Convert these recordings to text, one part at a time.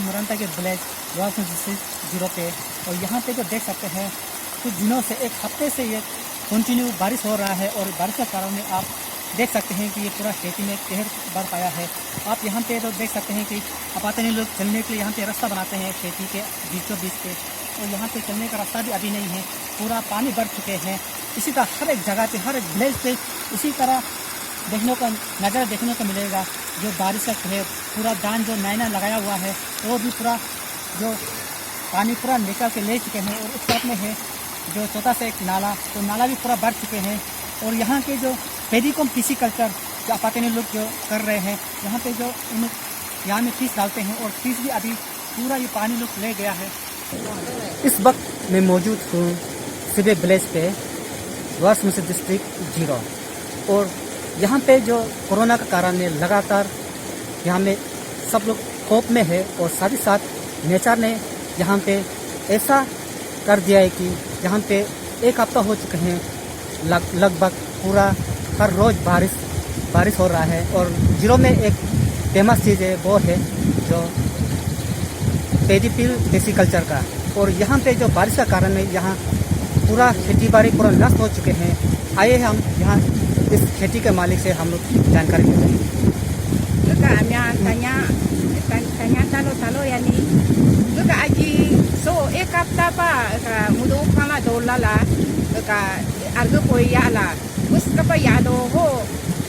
मुरंता के village Vasan zero पे। और यहाँ पे जो देख सकते हैं कुछ दिनों से, एक हफ्ते से ये कंटिन्यू बारिश हो रहा है और बारिश के कारण में आप देख सकते हैं कि ये पूरा खेती में कहर बरप आया है। आप यहाँ पे तो देख सकते हैं कि आपातनी लोग चलने के लिए यहाँ पे रास्ता बनाते हैं खेती के बीचों बीच पे, और यहाँ पे चलने का रास्ता भी अभी नहीं है, पूरा पानी भर चुके हैं। इसी तरह हर एक जगह पे, हर एक विलेज पे इसी तरह नज़ारा देखने को मिलेगा। जो बारिश का कहर, पूरा धान जो नया लगाया हुआ है वो भी पूरा जो पानी पूरा निकल के ले चुके हैं। और उस साथ में है जो छोटा सा एक नाला, तो नाला भी पूरा भर चुके हैं। और यहाँ के जो पेडिकॉम पीसी कल्चर जो आपातनी लोग जो कर रहे हैं, यहाँ पे जो यहाँ में फीस डालते हैं, और फीस भी अभी पूरा ये पानी लोग ले गया है। इस वक्त मैं मौजूद हूँ सिबे विलेज पे, वेस्ट मुंशी डिस्ट्रिक्ट जीरो। और यहाँ पे जो कोरोना के कारण में लगातार यहाँ में सब लोग खौफ में है, और साथ ही साथ नेचर ने यहाँ पे ऐसा कर दिया है कि यहाँ पे एक हफ्ता हो चुके हैं लगभग पूरा हर रोज़ बारिश हो रहा है। और जीरो में एक फेमस चीज़ है, वो है जो पेडीफील्ड देसी कल्चर का। और यहाँ पे जो बारिश का कारण में यहाँ पूरा खेती बाड़ी पूरा नष्ट हो चुके हैं। आइए हम यहाँ इस खेती के मालिक से हम लोग जानकारी लेते हैं। talo yani luka aji so ekap tapa ka mudu kama dolala ka argo poya la us kapa yado ho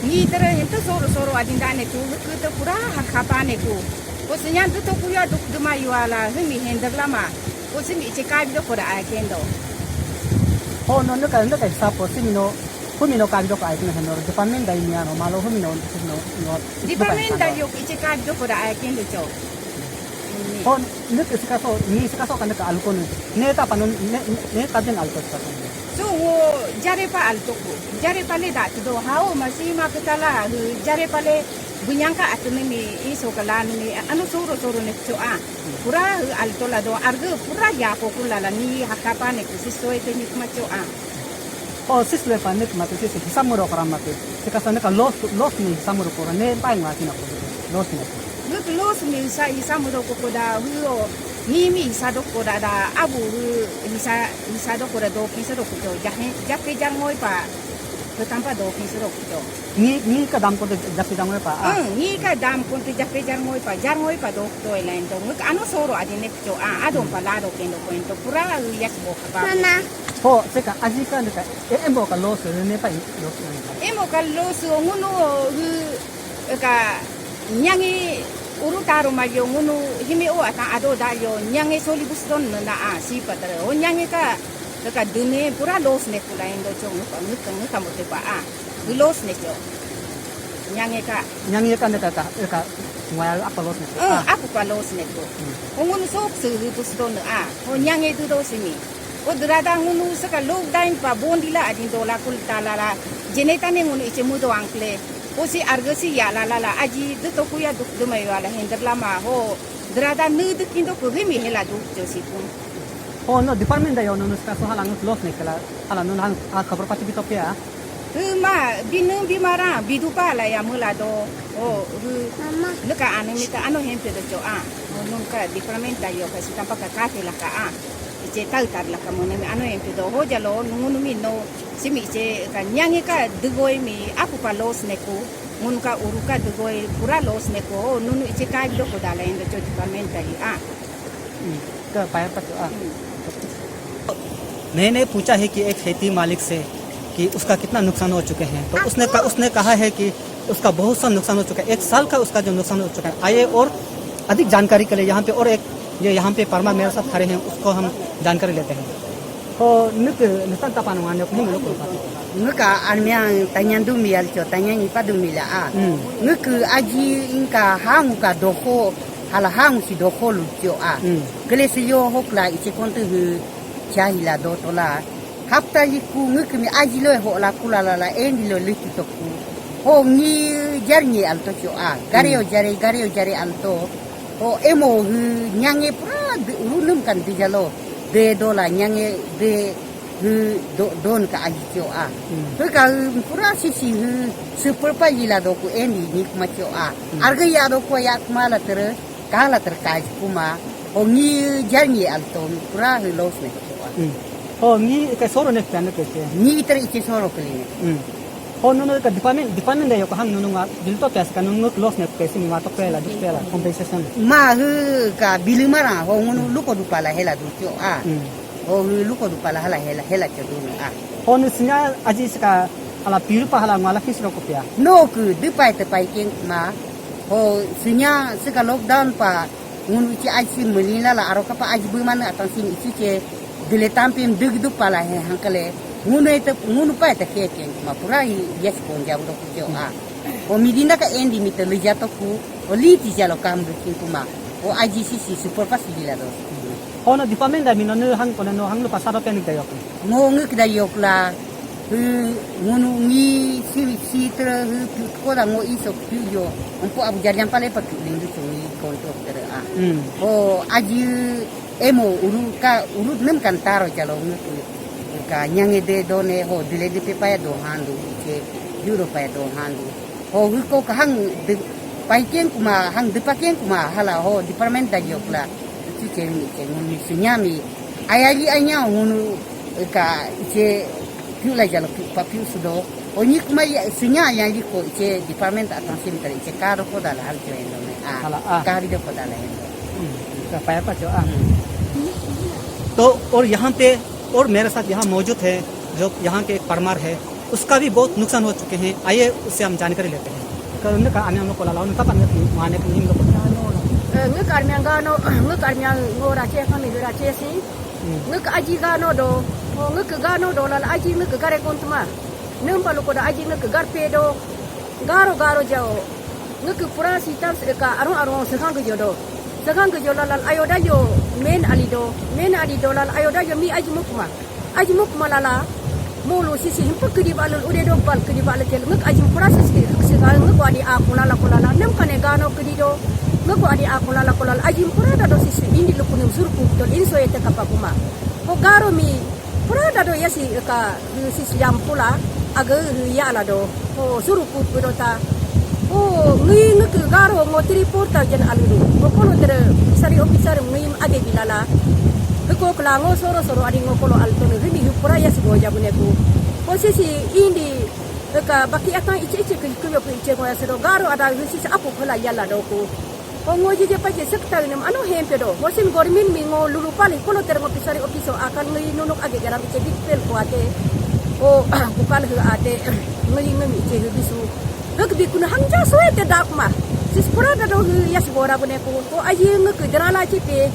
ni tere ento soro adinda ne tu ku pura hakapa ne ku usnya tu kuya duk duma yuala hemi hendar lama usmi cheka bido kora akendo oh no ka sapo simino humino ka bido ka akendo no department dai niano malo humino no department dai yo cheka bido kora akendo cho oh nuk iskaso ni iskaso kan ka alkon ne ta panon ne ta den alko ta so wo jare pa alto ko jare pale da do hao masima ketala jare pale bunyangka atune ni iso kala ni anu soro ne cho a pura alto la do argo pura ya ko kula la ni hakapa ne kusiso ete ni kuma cho a oh sisle pa ne ma te se samuro karamate se ka sana ka los ni samuro ko ne pa nga sina ko los ni los ni isa mudo ko da huo ni mi sa do ko da abu isa do ko da do ki sa do ko ja pe jang moi pa to tampa do ki sa do ko ni ka dam ko de ja pe jang moi pa ni ka dam ko de ja pe jang moi pa do to elain do ngi ano soro adine cho adon pa la do kendo ko ento pura yes bo ka na ho se ka aji ka ne ka embo ka los ne pa los embo ka los ngunu ka nyangi urutaro mayo ngunu himi o ata ado da yo nyange solibus don na a si patra o nyange ka dune pura los ne kula endo chong ka mo te pa a los ne cho nyange ka ne ka ngal apa los ne apa pa los ne ko ngunu sok su bus don a o nyange du do simi o drada ngunu saka log dain pa bondila adin dola kul talala jeneta ne ngunu iche mudo ankle osi argasi ya la aji de to kuya duk de mai wala hender lama ho drada nu de kindo ko hemi hela duk josi pun oh no department da yo no ska so halang los ne kala hala no hang khabar pati bitopia ma binung bimara bidupa la ya mula do oh mama luka anemita ano hempe de jo a nunca department da yo kasi tampa ka kafe la ka a iche tar la ka mone ano hempe do ho jalo nunu mi no simi che ka nyange ka dugoi mi apu pa los ne ko mun ka uruka dugoi pura los ne ko nunu che ka lo ko dala endo cho department ai का पाया पत मैंने पूछा है कि एक खेती मालिक से कि उसका कितना नुकसान हो चुके हैं, तो उसने कहा है कि उसका बहुत सा नुकसान हो चुका है, 1 साल का उसका जो नुकसान हो चुका है। आइए और अधिक जानकारी के लिए यहाँ पे और एक ये यहाँ पे परमा मेरे साथ खड़े हैं, उसको हम जानकारी लेते हैं। तो नितन तपान वाने को नहीं लोग nuka anmiang tanyan dumial cho tanyan ipa dumila a nuku aji inka hang ka doko hala hang si doko lu cho a glesi yo hokla ichi kontu hu chahila do tola hafta liku nuku mi aji lo ho la kula la endi lo liki to ku ho ni jarni alto cho a gario jare alto ho emo hu nyange pra lunum kan dijalo de dola nyange de don ka aji a ka pura sisi super pa yila do ku endi ni ma cho a arga ya do ko ya mala tere kala terkait kuma ongi jangi alton pura los ne choa हो नी के सोरो ने plan के के ni ter ichi soro kali हो no का department दे यो हम no नुगा bill तो पैस का नुग लॉस ने पैसे निवा तो पेला दुस पेला compensation ma hu ka bilimara ho ngunu luko dupala hela du cho a ho luko dupala hela cho du a हो न सिना अजी का ala piru pa hala ngala fisro ko pia no ku dupai te pai king ma ho sinya sika lockdown pa ngunu chi aji melina la aro ka pa aji bu man atan sin ichi che dile tampim dug dupala he hankale ngunu pa te ke king ma pura yes kon jam do ku a o midina ka endi mit le jato ku o liti jalo kam du king kuma o aji si super facilila do हो न department दा मिनो न हंग को न हंग लो पासा रो panic they yo no nguk da yok la ngunu ngi si tra ko da ngo iso yo umpo abu jarjam pale pa lindu chungi konto tere a o aji emo uru nem kantaro jalo ngutu ka nyange de done ho dile de pe pa do handu che euro pa do handu ho ko ka hang de paiken kuma hang de paken kuma hala ho department da yok la chi che ngunu sinyami ayagi anya ngunu ka che più la jalo più sudo ogni kuma sinya yang di ko che department attention tari che caro ko dal hal che no a cari de ko dal का पाया पा जो तो और यहाँ पे और मेरे साथ यहाँ मौजूद है जो यहाँ के परमार है उसका भी बहुत नुकसान हो चुके हैं आइए उससे हम जानकारी लेते हैं करने का आने हम लोग को लाओ उनका पाने की माने की हम लोग nguk armiang gano nguk armiang ngora che kami gura che si nguk aji gano do nguk gano do lal aji nguk gare kontma nem palu ko da aji nguk gar pedo garo jao nguk pura si tam ka arong sekhang ke jodo lal ayoda yo men alido lal ayoda yo mi aji mukma lala mulu sisi himpu ke di balul ude do bal ke di balul tel nguk aji pura sisi sekhang nguk wadi akulala nem kane gano ke di do ngko adi akulala ajim purada do sisi indi lukunim surku do inso ete kapakuma ko garo mi purada do yasi ka sisi yam pula aga yala do ko suruku pudota o ngi ngku garo ngotri porta jan aludu ko kono tere sari officer ngim ade bilala ko klango soro adi ngokolo altono rini pura yasi go jabune ko sisi indi ka baki akan ice ke yo ice ko yasi do garo ada sisi apu khala yala do ko ngoji je pa je sektar nem ano hempe do mosin gormin mi ngo lulu pali kono ter ngo pisari opiso akan ngi nunuk age garam ce bipel ko ate o bukan hu ate ngi ce hu bisu gak bi kun hangja so ete dakma sis pura da do yas bora bune ko aji ngku drala ci pe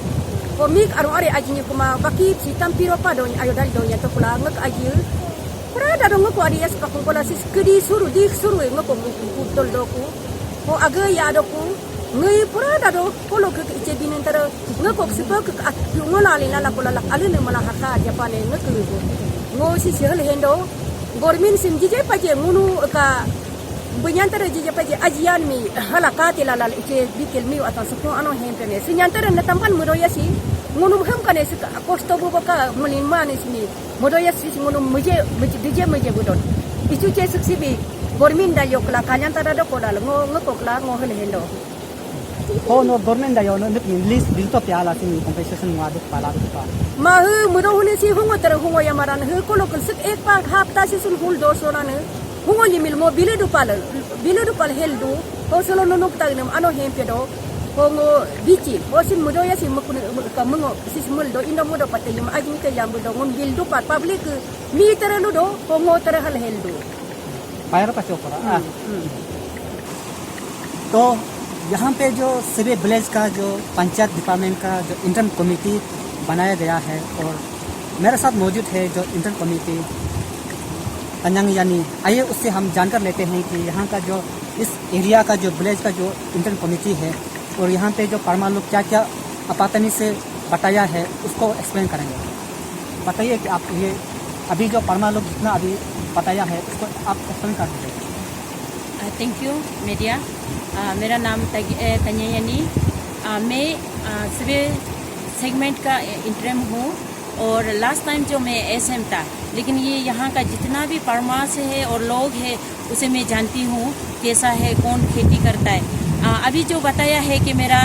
ko mik aru are aji ni kuma baki si tampiro pa do ayo dal do nya to kula ngak aji pura da do ngko ari yas pa ko la sis kedi suru ngko putol do ko aga ya do ko ngai pura da do polo ke ice binin tara ngakok sipa ke ngola le la kola ale ne mala haka japane ngak ngo si sihal hendo gormin sim jije paje ngunu ka bunyantara jije paje ajian mi halakati la ice bikel mi atan sukno ano hempe ne sinyantara na tampan mudoya si ngunu ham kane sika kosto bu ka mulin manis mi mudoya si ngunu muje dije budon isu ce suksibi gormin da yokla kanyantara do kola ngakok la ngo hel hendo हो no government दायो no English bill तो प्याला से compensation वादो पाला तो ma hu mudo hune si hungo tere hungo yamaran hu kolo kul sik ek pa hafta si sun hul do sona ne hungo limil mo bile du pal heldu ho solo no nok tagnem ano hempe do hongo bici ho sin mudo ya si mukun ka mungo si smul do indo mudo patte yam ajin ke yam do ngon bil du pat public mi tere lu do hongo tere hal heldu पायर का चोपरा तो यहाँ पे जो सभी village का जो panchayat department का जो इंटर्न कमेटी बनाया गया है और मेरे साथ मौजूद है जो इंटर्न कमेटी तंजंग यानी आइए उससे हम जानकर लेते हैं कि यहाँ का जो इस एरिया का जो विलेज का जो इंटर्न कमेटी है और यहाँ पे जो परमा लोग क्या क्या आपातनी से बताया है उसको एक्सप्लेन करेंगे। बताइए कि आप ये अभी जो परमा लोग जितना अभी बताया है उसको आप एक्सप्लेन कर दीजिए। Thank you media. मेरा नाम तन्या यानी मैं सिविल सेगमेंट का इंटर्न हूँ और लास्ट टाइम जो मैं एसएम था, लेकिन ये यहाँ का जितना भी परमास है और लोग है उसे मैं जानती हूँ कैसा है, कौन खेती करता है। अभी जो बताया है कि मेरा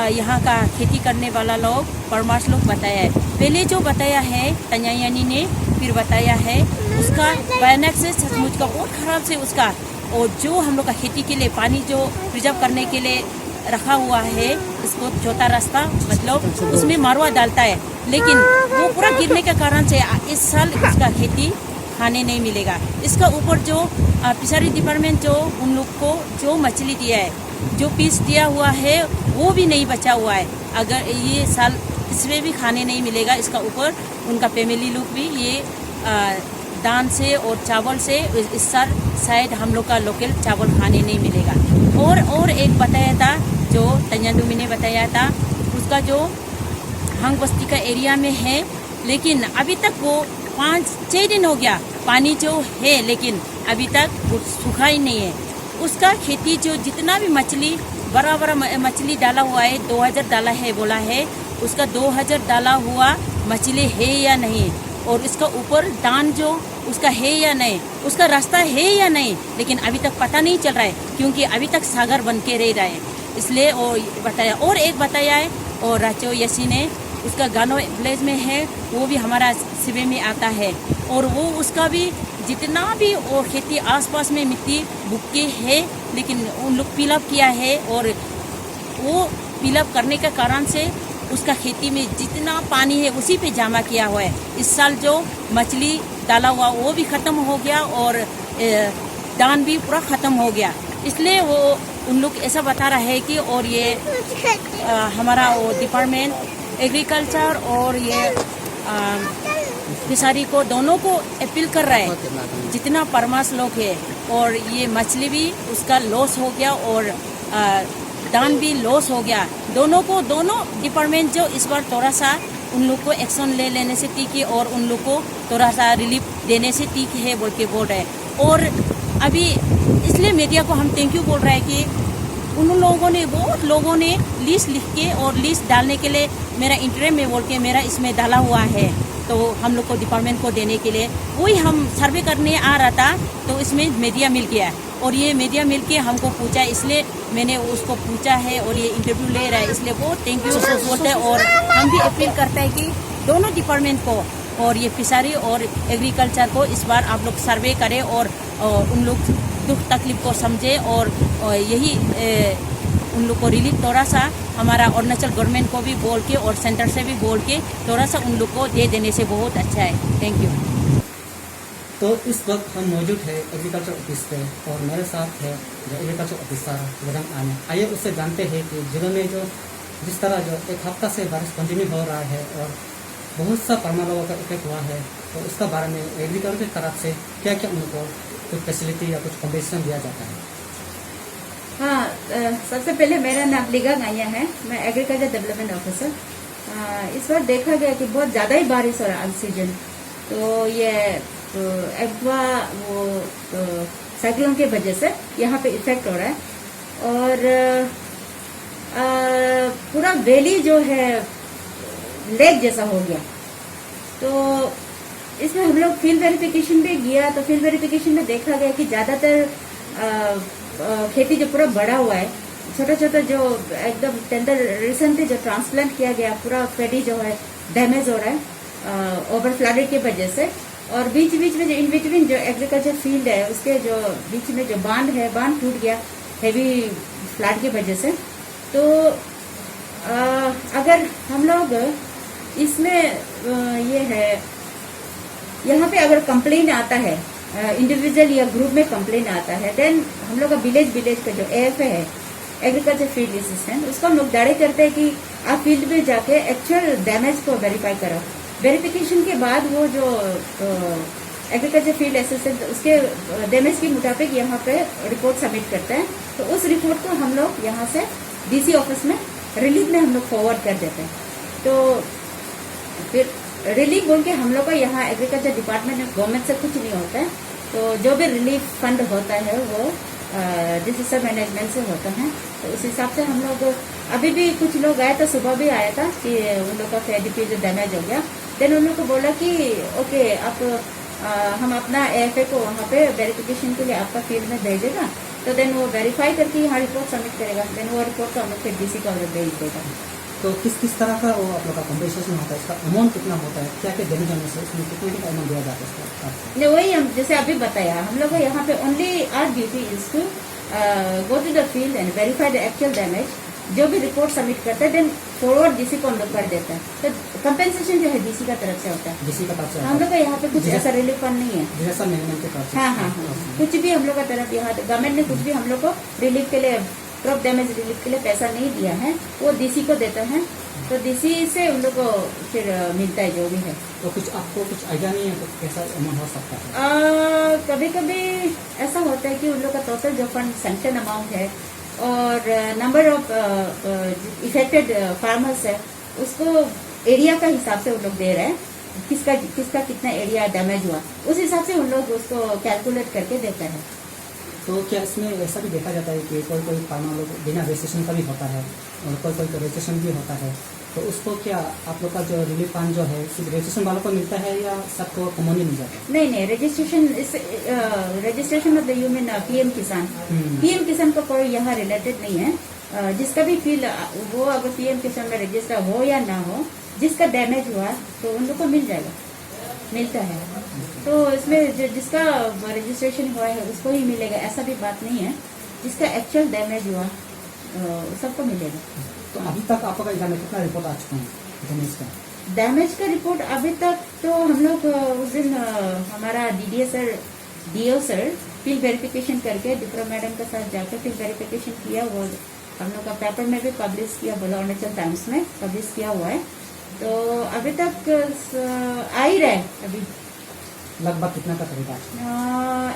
यहाँ का खेती करने वाला लोग फार्मर्स लोग बताया है। पहले जो बताया है तन्यायानी ने फिर बताया है उसका भयानक से सचमुच का बहुत खराब से उसका, और जो हम लोग का खेती के लिए पानी जो प्रिजर्व करने के लिए रखा हुआ है इसको चौथा रास्ता मतलब उसमें मारवा डालता है, लेकिन वो पूरा गिरने के कारण से इस साल उसका खेती खाने नहीं मिलेगा। इसका ऊपर जो फिशरी डिपार्टमेंट जो उन लोग को जो मछली दिया है, जो पीस दिया हुआ है वो भी नहीं बचा हुआ है। अगर ये साल इसमें भी खाने नहीं मिलेगा, इसका ऊपर उनका फैमिली लोग भी ये दान से और चावल से इस साल शायद हम लोग का लोकल चावल खाने नहीं मिलेगा। और एक बताया था जो तन्यादुमी ने बताया था उसका जो हांग बस्ती का एरिया में है, लेकिन अभी तक वो 5-6 दिन हो गया पानी जो है, लेकिन अभी तक वो सूखा ही नहीं है। उसका खेती जो जितना भी मछली बड़ा बड़ा मछली डाला हुआ है 2000 डाला है बोला है, उसका 2000 डाला हुआ मछली है या नहीं, और इसका ऊपर दान जो उसका है या नहीं, उसका रास्ता है या नहीं, लेकिन अभी तक पता नहीं चल रहा है क्योंकि अभी तक सागर बन के रह रहा है। इसलिए वो बताया। और एक बताया है और राचो यसी ने उसका गानो विलेज में है, वो भी हमारा शिविर में आता है, और वो उसका भी जितना भी वो खेती आसपास में मिट्टी बुक्के है, लेकिन उन लोग पिलअप किया है, और वो पिलअप करने के कारण से उसका खेती में जितना पानी है उसी पे जमा किया हुआ है। इस साल जो मछली डाला हुआ वो भी ख़त्म हो गया और दान भी पूरा ख़त्म हो गया। इसलिए वो उन लोग ऐसा बता रहा है कि, और ये हमारा वो डिपार्टमेंट एग्रीकल्चर और ये फिशरी को दोनों को अपील कर रहा है, जितना परमास लोग है, और ये मछली भी उसका लॉस हो गया और दान भी लॉस हो गया। दोनों डिपार्टमेंट जो इस बार थोड़ा सा उन लोग को एक्शन ले लेने से ठीक है, और उन लोग को थोड़ा सा रिलीफ देने से ठीक है बोल के बोल रहे हैं। और अभी इसलिए मीडिया को हम थैंक यू बोल रहे हैं कि उन लोगों ने बहुत लोगों ने लिस्ट लिख के और लिस्ट डालने के लिए मेरा इंटरव्यू में बोल के मेरा इसमें डाला हुआ है, तो हम लोग को डिपार्टमेंट को देने के लिए वही हम सर्वे करने आ रहा था, तो इसमें मीडिया मिल गया, और ये मीडिया मिल के हमको पूछा, इसलिए मैंने उसको पूछा है और ये इंटरव्यू ले रहा है, इसलिए बहुत थैंक यू बोलते हैं। और हम भी अपील करते हैं कि दोनों डिपार्टमेंट को और ये फिशरी और एग्रीकल्चर को इस बार आप लोग सर्वे करें और उन लोग दुख तकलीफ को समझे, और यही उन लोग को रिलीफ थोड़ा सा हमारा अरुणाचल गवर्नमेंट को भी बोल के और सेंटर से भी बोल के थोड़ा सा उन लोग को दे देने से बहुत अच्छा है। Thank you. तो इस वक्त हम मौजूद है एग्रीकल्चर ऑफिस पे, और मेरे साथ है जो एग्रीकल्चर ऑफिसर वजन आने। आइए उससे जानते हैं कि जिले में जो जिस तरह जो एक हफ्ता से बारिश कंटिन्यू हो रहा है और बहुत सा परमा लोगों का इफेक्ट हुआ है, तो उसका बारे में एग्रीकल्चर की तरफ से क्या क्या उनको कुछ फैसिलिटी या कुछ कम्पनसेशन दिया जाता है। हाँ, सबसे पहले मेरा नाम लिगा गाया है, मैं एग्रीकल्चर डेवलपमेंट ऑफिसर। इस बार देखा गया कि बहुत ज़्यादा ही बारिश हो रहा है सीजन, तो ये एक्वा वो साइक्लोन के वजह से यहाँ पे इफेक्ट हो रहा है, और पूरा वैली जो है लेक जैसा हो गया। तो इसमें हम लोग फील्ड वेरिफिकेशन पे गया, तो फील्ड वेरिफिकेशन में देखा गया कि ज़्यादातर खेती जो पूरा बड़ा हुआ है, छोटा छोटा जो एकदम टेंडर रिसेंटली जो ट्रांसप्लांट किया गया, पूरा फेडी जो है डैमेज हो रहा है ओवर फ्लडेड की वजह से। और बीच बीच में जो इन बिटवीन जो एग्रीकल्चर फील्ड है उसके जो बीच में जो बांध है, बांध टूट गया हेवी फ्लड की वजह से। तो अगर हम लोग इसमें ये है, यहाँ पे अगर कंप्लेन आता है इंडिविजुअल या ग्रुप में कंप्लेन आता है, देन हम लोग का विलेज का जो AFA है, एग्रीकल्चर फील्ड असिस्टेंट, उसको हम लोग डायरेक्ट करते हैं कि आप फील्ड में जाके एक्चुअल डैमेज को वेरीफाई करो। वेरिफिकेशन के बाद वो जो एग्रीकल्चर फील्ड असिस्टेंट उसके डैमेज के मुताबिक यहाँ पे रिपोर्ट सबमिट करते हैं, तो उस रिपोर्ट को हम लोग यहाँ से DC ऑफिस में रिलीफ में हम लोग फॉरवर्ड कर देते हैं। तो फिर रिलीफ बोल के हम लोग का यहाँ एग्रीकल्चर डिपार्टमेंट में गवर्नमेंट से कुछ नहीं होता है, तो जो भी रिलीफ फंड होता है वो डिजास्टर मैनेजमेंट से होता है। तो उस हिसाब से हम लोग अभी भी कुछ लोग आए, तो सुबह भी आया था कि उन लोग का FDP जो डैमेज हो गया, देन उन लोग को बोला कि ओके आप हम अपना AFA को वहाँ पे वेरिफिकेशन के लिए आपका फील्ड में भेजेगा, तो देन वो वेरीफाई करके यहाँ रिपोर्ट सबमिट करेगा, देन वो रिपोर्ट को हम लोग फिर डीसी का भेज देगा। तो किस किस तरह का वो आप लोग का कॉम्पेंसेशन होता है, इसका अमाउंट कितना होता है, क्या क्या देने जाने से उसमें कितना अमाउंट दिया जाता है इसका? नहीं, वही हम जैसे अभी बताया, हम लोग को यहाँ पे only our duty is to go to the field and verify the actual damage. जो भी रिपोर्ट सबमिट करते हैं देन फॉरवर्ड डीसी को हम लोग कर देते हैं। तो कंपेंसेशन जो है डीसी का तरफ से होता है। डीसी का तरफ से हम लोग का यहाँ पे कुछ ऐसा रिलीफ फंड नहीं है। डिजास्टर मैनेजमेंट के तरफ से? हाँ हाँ हाँ, कुछ भी हम लोग का तरफ यहाँ गवर्नमेंट ने कुछ भी हम लोग को रिलीफ के लिए, क्रॉप डैमेज रिलीफ के लिए पैसा नहीं दिया है, वो डीसी को देते हैं। तो डीसी से उन लोग को फिर मिलता है जो भी है। तो कुछ आपको कुछ आइडिया नहीं है तो कैसा अमाउंट हो सकता है? कभी कभी ऐसा होता है कि उन लोग का टोटल जो फंड सैंक्शन अमाउंट है और नंबर ऑफ इफेक्टेड फार्मर्स है, उसको एरिया का हिसाब से उन लोग दे रहे हैं, किसका कितना एरिया डैमेज हुआ, उस हिसाब से उन लोग उसको कैलकुलेट करके देते हैं। तो क्या इसमें ऐसा भी देखा जाता है कि कोई कोई फार्मर लोग बिना रजिस्ट्रेशन का भी होता है और कोई कोई का रजिस्ट्रेशन भी होता है, तो उसको क्या आप लोग का जो रिलीफ फंड जो है सिर्फ रजिस्ट्रेशन वालों को मिलता है या सबको कॉमनली मिल जाता है? नहीं, registration of the you mean PM किसान। पीएम किसान का कोई यहाँ रिलेटेड नहीं है। जिसका भी फील्ड वो अगर पीएम किसान में रजिस्टर हो या ना हो, जिसका डैमेज हुआ तो उन लोग को मिल जाएगा, मिलता है। तो इसमें जिसका रजिस्ट्रेशन हुआ है उसको ही मिलेगा, ऐसा भी बात नहीं है। जिसका एक्चुअल डैमेज हुआ सबको मिलेगा। तो अभी तक आप लोग में कितना रिपोर्ट आ चुका है डैमेज का रिपोर्ट? अभी तक तो हम लोग उस दिन हमारा डीओ सर फील्ड वेरिफिकेशन करके डिप्रो मैडम के साथ जाकर फील्ड वेरिफिकेशन किया, वो हम लोग का पेपर में भी पब्लिश किया, बोला अरुणाचल टाइम्स में पब्लिश किया हुआ है। तो अभी तक आ ही रहा है। अभी लगभग कितना का तरीका?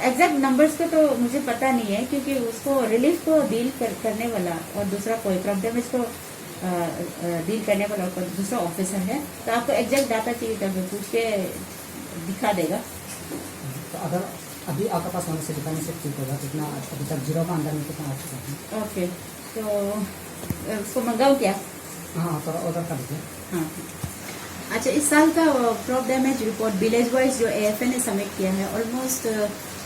एग्जैक्ट नंबर्स का तो मुझे पता नहीं है, क्योंकि उसको रिलीफ को डील करने वाला और दूसरा कोई क्रॉप डैमेज को डील करने वाला कोई दूसरा ऑफिसर है। तो आपको एग्जैक्ट डाटा चाहिए तब पूछ के दिखा देगा। तो अगर अभी आपके पास होने से दिखाने से ठीक होगा, कितना अभी तक जीरो का अंदर में कितना आ चुका है? ओके, तो उसको मंगाओ क्या? हाँ, थोड़ा ऑर्डर कर दीजिए। हाँ, अच्छा, इस साल का crop damage report village wise जो एएफए ने सबमिट किया है, almost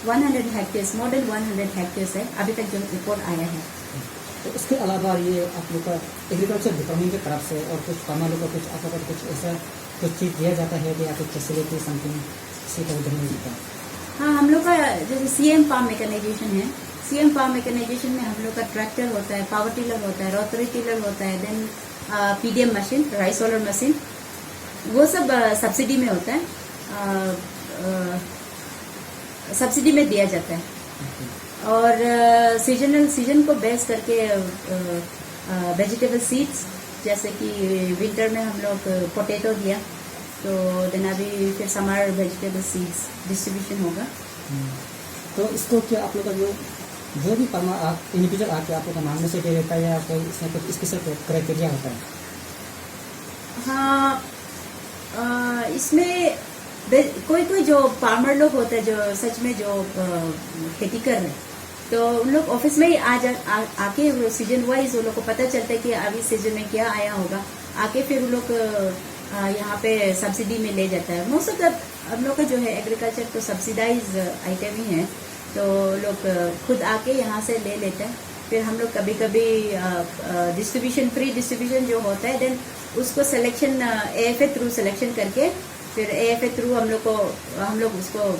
100 hectares, more than 100 hectares है अभी तक जो रिपोर्ट आया है। तो उसके अलावा ये आप लोग का एग्रीकल्चर डिपार्टमेंट की तरफ से और कुछ फार्मर लोग को कुछ आप लोग को कुछ ऐसा कुछ चीज़ दिया जाता है कि या कुछ फैसिलिटी समथिंग किसी को उधर नहीं मिलता? हाँ, हम लोग का जैसे सीएम फार्म मैकेनाइजेशन है, सीएम फार्म मैकेनाइजेशन में हम लोग का ट्रैक्टर होता है, पावर टिलर होता है, रोटरी टिलर होता है, then PDM machine, rice roller machine, वो सब सब्सिडी में होता है, सब्सिडी में दिया जाता है। और सीजन को बेस करके वेजिटेबल सीड्स, जैसे कि विंटर में हम लोग पोटैटो दिया, तो देन अभी फिर समर वेजिटेबल सीड्स डिस्ट्रीब्यूशन होगा। तो इसको क्या आप लोग का जो भी फार्मर इंडिविजुअल आके आप लोग का मांगने से दे देता है या कोई इसमें कुछ स्पेशल क्राइटेरिया होता है? हाँ, इसमें कोई जो फार्मर लोग होते हैं जो सच में जो खेती कर रहे हैं, तो उन लोग ऑफिस में ही आके सीजन वाइज उन लोग को पता चलता है कि अभी सीजन में क्या आया होगा, आके फिर उन लोग यहाँ पे सब्सिडी में ले जाता है। मोस्ट ऑफ द हम लोग का जो है एग्रीकल्चर तो सब्सिडाइज आइटम ही है, तो लोग खुद आके यहाँ से ले लेते हैं। फिर हम लोग कभी कभी डिस्ट्रीब्यूशन, फ्री डिस्ट्रीब्यूशन जो होता है, देन उसको सिलेक्शन एएफए थ्रू सिलेक्शन करके फिर एएफए थ्रू हम लोग उसको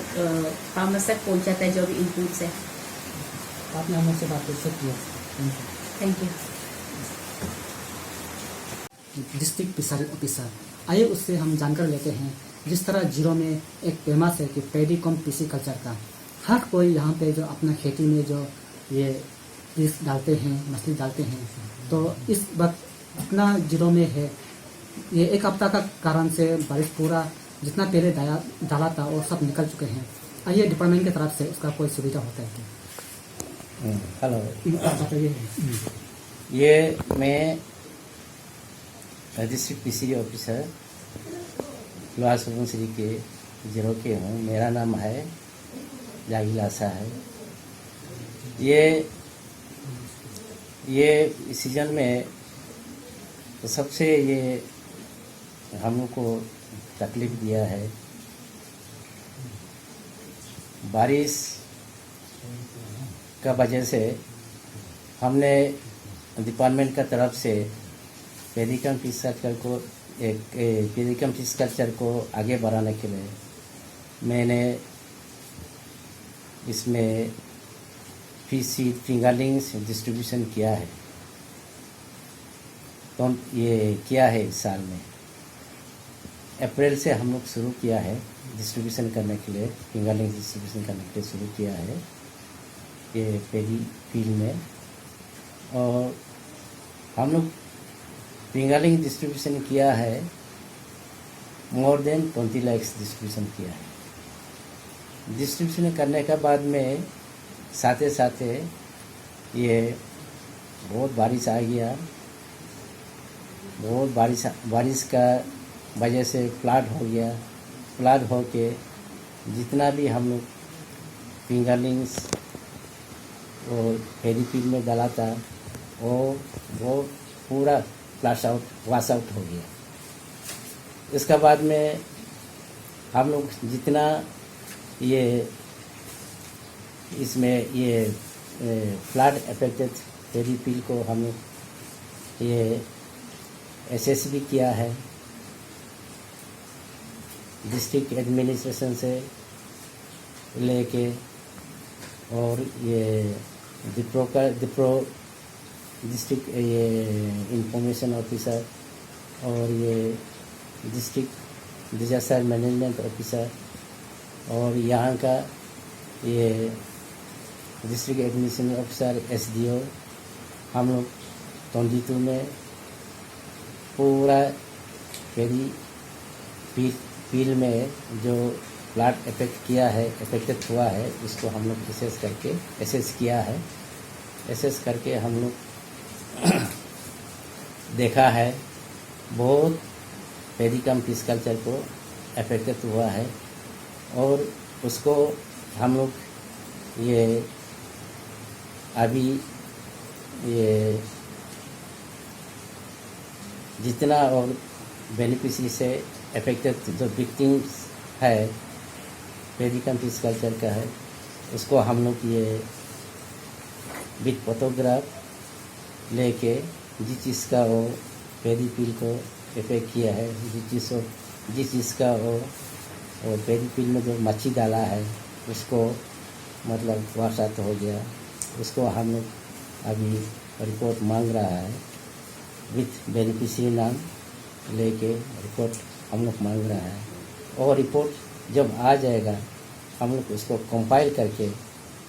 फार्मर्स तक पहुँचाता है जो भी इनपुट्स है। आपने हमसे बात कर किया, thank you. District fishery officer, आइए उससे हम जानकारी लेते हैं। जिस तरह जीरो में एक फेमस है कि पैडी कम पीसी कल्चर का, हर कोई यहाँ पे जो अपना खेती में जो ये फिश डालते हैं, मछली डालते हैं, तो इस वक्त अपना जीरो में है ये एक हफ्ता का कारण से बारिश पूरा जितना पहले डाला था वो सब निकल चुके हैं। आइए डिपार्टमेंट की तरफ से उसका कोई सुविधा होता है क्या? हेलो, बताइए। ये मैं district PC officer lower Subansiri के जीरो के हूँ। मेरा नाम है जागी लासा है। ये सीजन में तो सबसे ये हम लोग को तकलीफ दिया है बारिश का वजह से हमने डिपार्टमेंट का तरफ से पेरिकम फिश कल्चर को पेरिकम फिश कल्चर को आगे बढ़ाने के लिए मैंने इसमें फिश सीड फिंगरलिंग्स डिस्ट्रीब्यूशन किया है। तो ये किया है इस साल में अप्रैल से हम लोग शुरू किया है डिस्ट्रीब्यूशन करने के लिए, फिंगरलिंग डिस्ट्रीब्यूशन करने के लिए शुरू किया है ये पेरी फील्ड में। और हम लोग फिंगरलिंग डिस्ट्रीब्यूशन किया है मोर देन 20 लाख डिस्ट्रीब्यूशन किया है। डिस्ट्रीब्यूशन करने के बाद में साथ साथे ये बहुत बारिश आ गया, बहुत बारिश का वजह से फ्लड हो गया। फ्लड हो के जितना भी हम लोग फिंगरलिंग्स और फेरी फील्ड में डाला था वो पूरा वाश आउट हो गया। इसके बाद में हम लोग जितना ये इसमें ये फ्लड अफेक्टेड फेरी फील्ड को हम लोग ये एसेस भी किया है डिस्ट्रिक्ट एडमिनिस्ट्रेशन से लेके, और ये डिप्रो डिस्ट्रिक्ट ये इंफॉर्मेशन ऑफिसर और ये डिस्ट्रिक्ट डिजास्टर मैनेजमेंट ऑफिसर और यहाँ का ये डिस्ट्रिक्ट एडमिनिस्ट्रेशन ऑफिसर SDO, हम लोग 22 में पूरा फेरी फील्ड में जो फ्लड अफेक्टेड हुआ है उसको हम लोग एसेस किया है। एसेस करके हम लोग देखा है बहुत पेरिकम फिश कल्चर को अफेक्टेड हुआ है, और उसको हम लोग ये अभी ये जितना और बेनिफिशरी से अफेक्टेड जो विक्टिम्स है पेरिकम फिश कल्चर का है उसको हम लोग ये विद फोटोग्राफ लेके जिस चीज़ का वो पेरी फील्ड को इफेक्ट किया है, जिस चीज़ का वो पेरी फील्ड में जो मच्छी डाला है उसको मतलब वॉश आउट हो गया, उसको हम लोग अभी रिपोर्ट मांग रहा है विथ बेनिफिशियरी नाम लेके रिपोर्ट हम लोग मांग रहा है। और रिपोर्ट जब आ जाएगा हम लोग उसको कंपाइल करके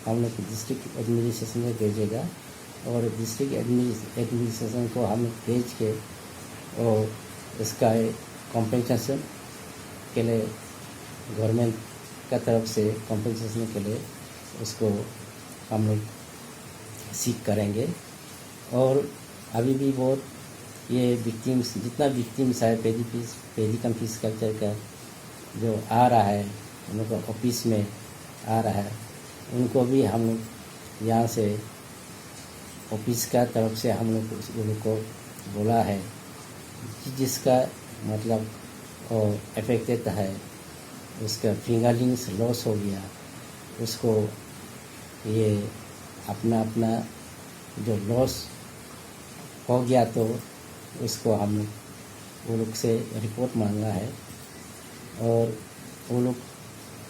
हम लोग डिस्ट्रिक्ट एडमिनिस्ट्रेशन में भेजेगा, और डिस्ट्रिक्ट एडमिनिस्ट्रेशन को हम लोग भेज के और इसका कॉम्पेंसेशन के लिए गवर्नमेंट का तरफ से कॉम्पेंसेशन के लिए उसको हम लोग सीख करेंगे। और अभी भी बहुत ये विक्टिम्स जितना विक्टिम्स है पेरिकम फिश कल्चर का जो आ रहा है उन लोग ऑफिस में आ रहा है, उनको भी हम लोग यहाँ से ऑफिस का तरफ से हम लोग उनको बोला है जिसका मतलब अफेक्टेड है उसका फिंगरलिंग्स लॉस हो गया उसको ये अपना जो लॉस हो गया तो उसको हम वो लोग से रिपोर्ट मांगा है, और वो लोग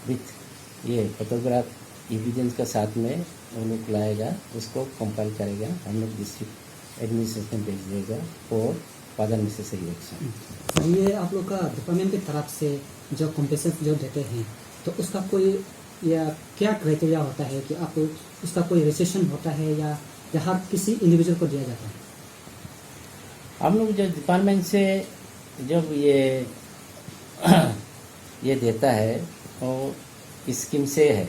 विथ ये फोटोग्राफ एविडेंस के साथ में वो लोग लाएगा, उसको कंपाइल करेगा, हम लोग डिस्ट्रिक्ट एडमिनिस्ट्रेशन भेज देगा और फर्दर नेसेसरी एक्शन। ये आप लोग का डिपार्टमेंट की तरफ से जो कॉम्पेंसेशन जो देते हैं तो उसका कोई या क्या क्राइटेरिया होता है कि आप उसका कोई रिसेशन होता है या हर किसी इंडिविजुअल को दिया जाता है? हम लोग जो डिपार्टमेंट से जब ये देता है वो स्कीम से है,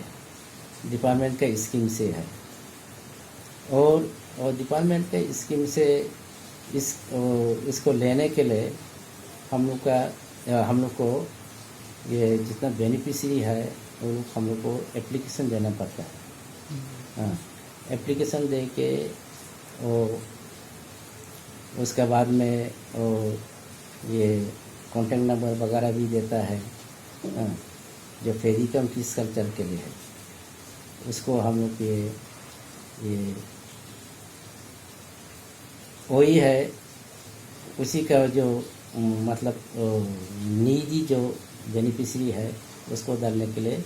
डिपार्टमेंट का स्कीम से है, और डिपार्टमेंट के स्कीम से इसको लेने के लिए हम लोग को ये जितना बेनिफिशियरी है वो लोग हम लोग को एप्लीकेशन देना पड़ता है। हाँ, एप्लीकेशन दे के उसके बाद में ये कॉन्टेक्ट नंबर वगैरह भी देता है। हाँ, जो पेरिकम फिश कल्चर के लिए है उसको हम लोग ये ये वही है, उसी का जो मतलब निजी जो बेनिफिशियरी है उसको डालने के लिए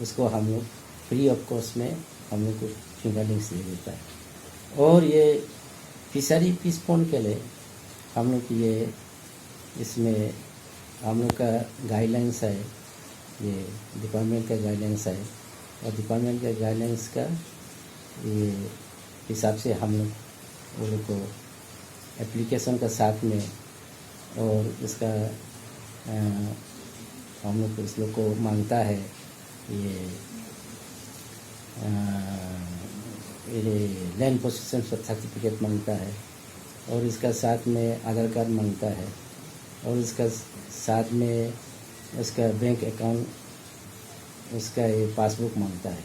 उसको हम लोग फ्री ऑफ कॉस्ट में हम लोग को फिंगरलिंग्स दे देता है। और ये फिशरी फिश पॉन्ड के लिए हम लोग ये इसमें हम लोग का गाइडलाइंस है, ये डिपार्टमेंट का गाइडलाइंस है, और डिपार्टमेंट के गाइडलाइंस का ये हिसाब से हम लोग वो लोग को एप्लीकेशन का साथ में और इसका हम लोग इस लोग को मांगता है ये लैंड पोजीशन सर्टिफिकेट मांगता है, और इसका साथ में आधार कार्ड मांगता है, और इसका साथ में उसका बैंक अकाउंट उसका ये पासबुक मांगता है,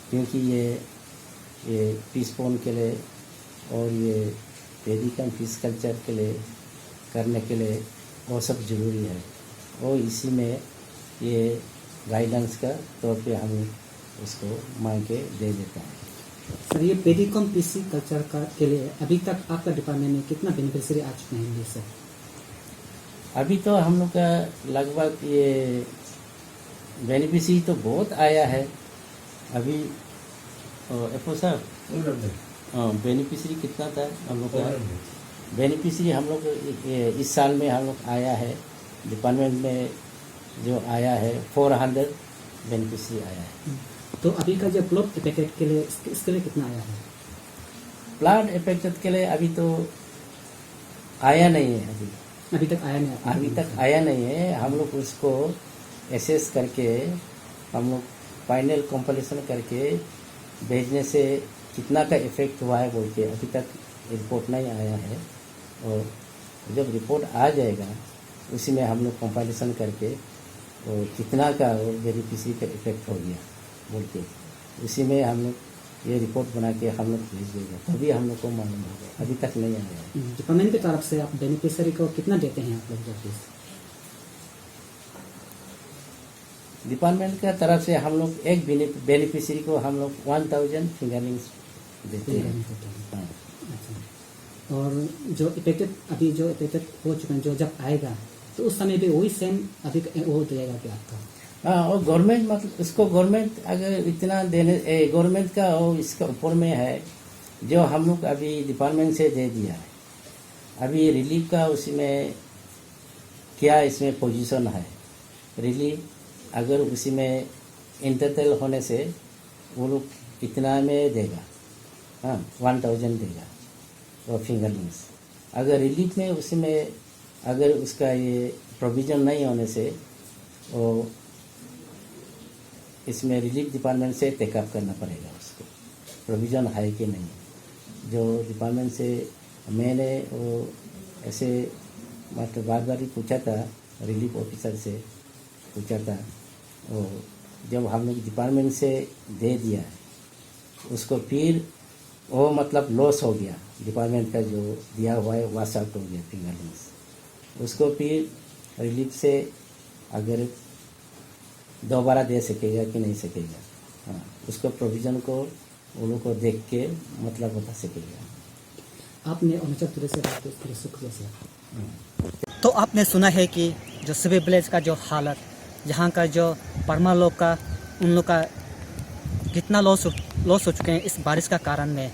क्योंकि ये फिश पॉन्ड के लिए और ये पेडिकम फिश कल्चर के लिए करने के लिए वो सब ज़रूरी है, और इसी में ये गाइडेंस का तौर पे हम उसको मांग के दे देता है। सर, ये पेडिकम पीसी कल्चर का के लिए अभी तक आपका डिपार्टमेंट में कितना बेनिफिशियरी आ चुके हैं सर? अभी तो हम लोग का लगभग ये बेनिफिशियरी तो बहुत आया है अभी। एफओ साहब, बेनिफिशियरी कितना था हम लोग का? बेनिफिशियरी हम लोग इस साल में हम लोग आया है डिपार्टमेंट में जो आया है 400 बेनिफिशियरी आया है। तो अभी का जो प्लॉट इफेक्टेड के लिए इसके लिए कितना आया है? प्लांट इफेक्टेड के लिए अभी तो आया नहीं है, अभी तक आया नहीं? अभी तक आया नहीं है। हम लोग उसको एसेस करके हम लोग फाइनल कंपैरिजन करके भेजने से कितना का इफेक्ट हुआ है बोल के अभी तक रिपोर्ट नहीं आया है, और जब रिपोर्ट आ जाएगा उसी में हम लोग कंपैरिजन करके और कितना का बेनिफिशियरी का इफेक्ट हो गया बोल के उसी में हम लोग ये रिपोर्ट बना के हम लोग भेज देंगे, तभी हम लोग को मालूम होगा। अभी तक नहीं आया है। डिपार्टमेंट की तरफ से आप बेनिफिशियरी को कितना देते हैं आप लोग? डिपार्टमेंट का तरफ से हम लोग एक बेनिफिशियरी को हम लोग 1000 फिंगरलिंग्स देते हैं। हाँ। अच्छा। और जो इफेक्टेड अभी जो इफेक्टेड हो चुके हैं जो जब आएगा तो उस समय भी वही सेम अभी वो देगा क्या आपका? हाँ, और गवर्नमेंट मतलब इसको गवर्नमेंट अगर इतना देने गवर्नमेंट का और इसका ऊपर में है जो हम लोग अभी डिपार्टमेंट से दे दिया है। अभी रिलीफ का उसी में क्या इसमें पोजीशन है, रिलीफ अगर उसी में इंटरटेल होने से वो लोग इतना में देगा, हाँ 1000 देगा और फिंगरलिंग्स। अगर रिलीफ में उसी में अगर उसका ये प्रोविज़न नहीं होने से वो इसमें रिलीफ डिपार्टमेंट से टेकअप करना पड़ेगा, उसको प्रोविज़न है कि नहीं। जो डिपार्टमेंट से मैंने वो ऐसे मतलब बार बार ही पूछा था, रिलीफ ऑफिसर से पूछा था, और जब हम लोग डिपार्टमेंट से दे दिया है उसको फिर वो मतलब लॉस हो गया, डिपार्टमेंट का जो दिया हुआ है वॉश आउट हो गया फिंगरलिंग्स। उसको फिर रिलीफ से अगर दोबारा दे सकेगा कि नहीं सकेगा, हाँ उसको प्रोविज़न को वो लोग को देख के मतलब बता सकेगा। आपने अरुणाचल प्रदेश से बात की, शुक्रिया सर। तो आपने सुना है कि जो सिविल विलेज का जो हालत, यहाँ का जो परमा लोग का उन लोग का कितना लॉस हो चुके हैं इस बारिश का कारण में।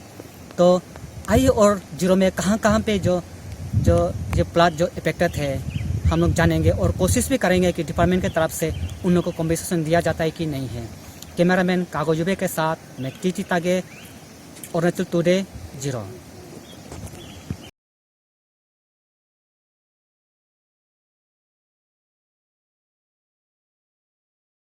तो आइए और जीरो में कहाँ पे जो प्लाट जो इफेक्टेड है हम लोग जानेंगे और कोशिश भी करेंगे कि डिपार्टमेंट की तरफ से उन लोगों को कॉम्पनसेशन दिया जाता है कि नहीं है। कैमरामैन कागो जुबे के साथ मैं टीटी तागे, अरुणाचल टुडे 0।